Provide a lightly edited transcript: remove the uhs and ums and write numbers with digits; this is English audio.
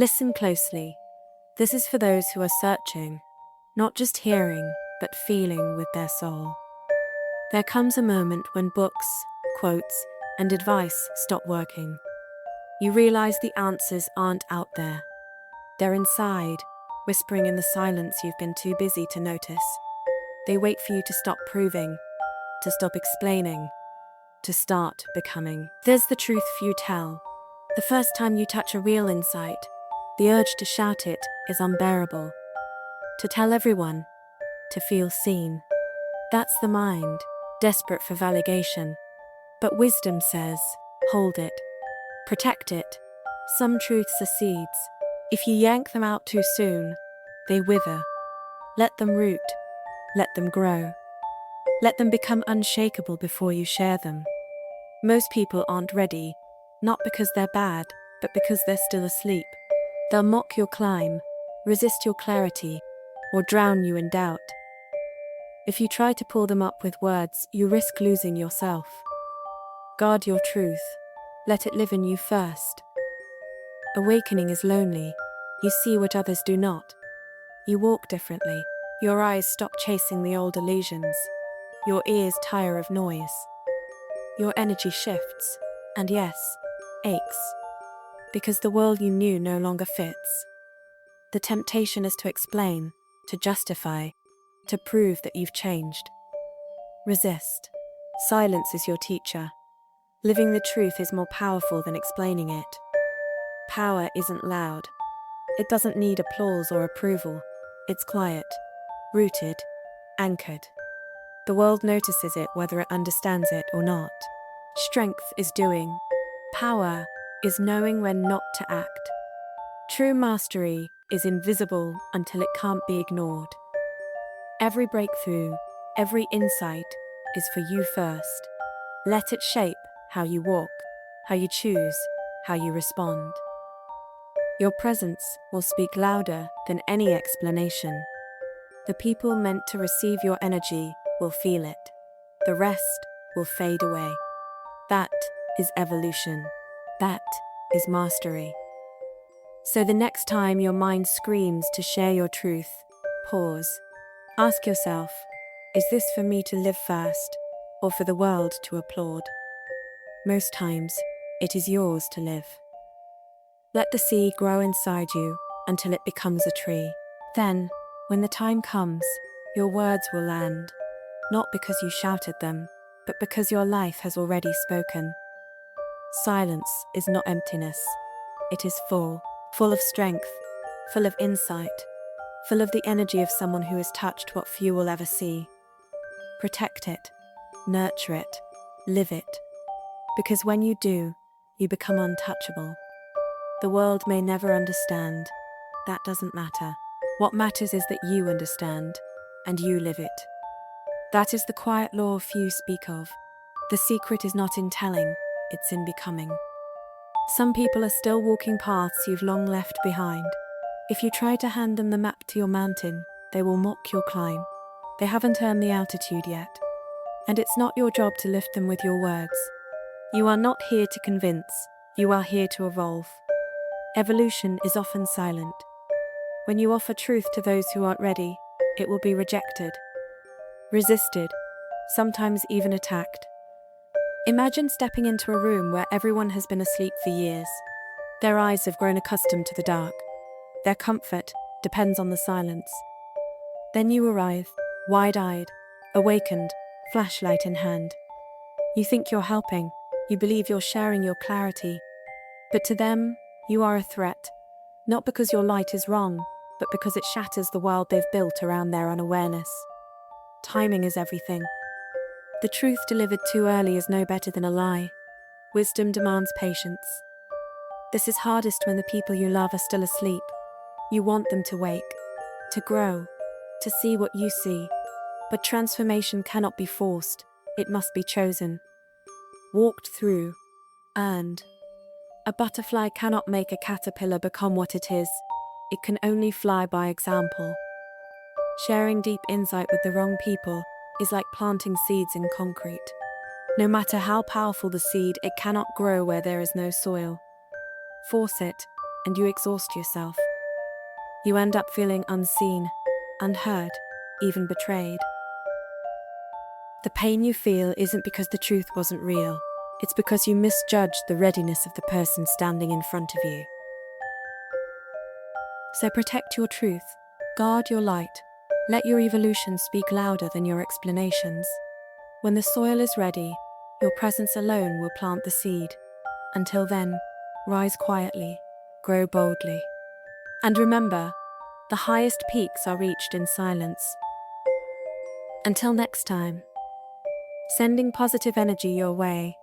Listen closely. This is for those who are searching, not just hearing, but feeling with their soul. There comes a moment when books, quotes, and advice stop working. You realize the answers aren't out there. They're inside, whispering in the silence you've been too busy to notice. They wait for you to stop proving, to stop explaining, to start becoming. There's the truth few tell. The first time you touch a real insight, the urge to shout it is unbearable. To tell everyone, to feel seen. That's the mind, desperate for validation. But wisdom says, hold it, protect it. Some truths are seeds. If you yank them out too soon, they wither. Let them root, let them grow. Let them become unshakable before you share them. Most people aren't ready, not because they're bad, but because they're still asleep. They'll mock your climb, resist your clarity, or drown you in doubt. If you try to pull them up with words, you risk losing yourself. Guard your truth. Let it live in you first. Awakening is lonely. You see what others do not. You walk differently. Your eyes stop chasing the old illusions. Your ears tire of noise. Your energy shifts, and yes, aches. Because the world you knew no longer fits. The temptation is to explain, to justify, to prove that you've changed. Resist. Silence is your teacher. Living the truth is more powerful than explaining it. Power isn't loud. It doesn't need applause or approval. It's quiet, rooted, anchored. The world notices it whether it understands it or not. Strength is doing. Power is knowing when not to act. True mastery is invisible until it can't be ignored. Every breakthrough, every insight is for you first. Let it shape how you walk, how you choose, how you respond. Your presence will speak louder than any explanation. The people meant to receive your energy will feel it. The rest will fade away. That is evolution. That is mastery. So the next time your mind screams to share your truth, pause. Ask yourself, is this for me to live first, or for the world to applaud? Most times, it is yours to live. Let the seed grow inside you until it becomes a tree. Then, when the time comes, your words will land, not because you shouted them, but because your life has already spoken. Silence is not emptiness. It is full of strength, full of insight, full of the energy of someone who has touched what few will ever see. Protect it, nurture it, live it. Because when you do, you become untouchable. The world may never understand. That doesn't matter. What matters is that you understand, and you live it. That is the quiet law few speak of. The secret is not in telling, it's in becoming. Some people are still walking paths you've long left behind. If you try to hand them the map to your mountain, they will mock your climb. They haven't earned the altitude yet. And it's not your job to lift them with your words. You are not here to convince, you are here to evolve. Evolution is often silent. When you offer truth to those who aren't ready, it will be rejected, resisted, sometimes even attacked. Imagine stepping into a room where everyone has been asleep for years. Their eyes have grown accustomed to the dark. Their comfort depends on the silence. Then you arrive, wide-eyed, awakened, flashlight in hand. You think you're helping, you believe you're sharing your clarity. But to them, you are a threat, not because your light is wrong, but because it shatters the world they've built around their unawareness. Timing is everything. The truth delivered too early is no better than a lie. Wisdom demands patience. This is hardest when the people you love are still asleep. You want them to wake, to grow, to see what you see. But transformation cannot be forced, it must be chosen. Walked through, earned. A butterfly cannot make a caterpillar become what it is. It can only fly by example. Sharing deep insight with the wrong people is like planting seeds in concrete. No matter how powerful the seed, it cannot grow where there is no soil. Force it, and you exhaust yourself. You end up feeling unseen, unheard, even betrayed. The pain you feel isn't because the truth wasn't real. It's because you misjudged the readiness of the person standing in front of you. So protect your truth, guard your light, let your evolution speak louder than your explanations. When the soil is ready, your presence alone will plant the seed. Until then, rise quietly, grow boldly. And remember, the highest peaks are reached in silence. Until next time, sending positive energy your way.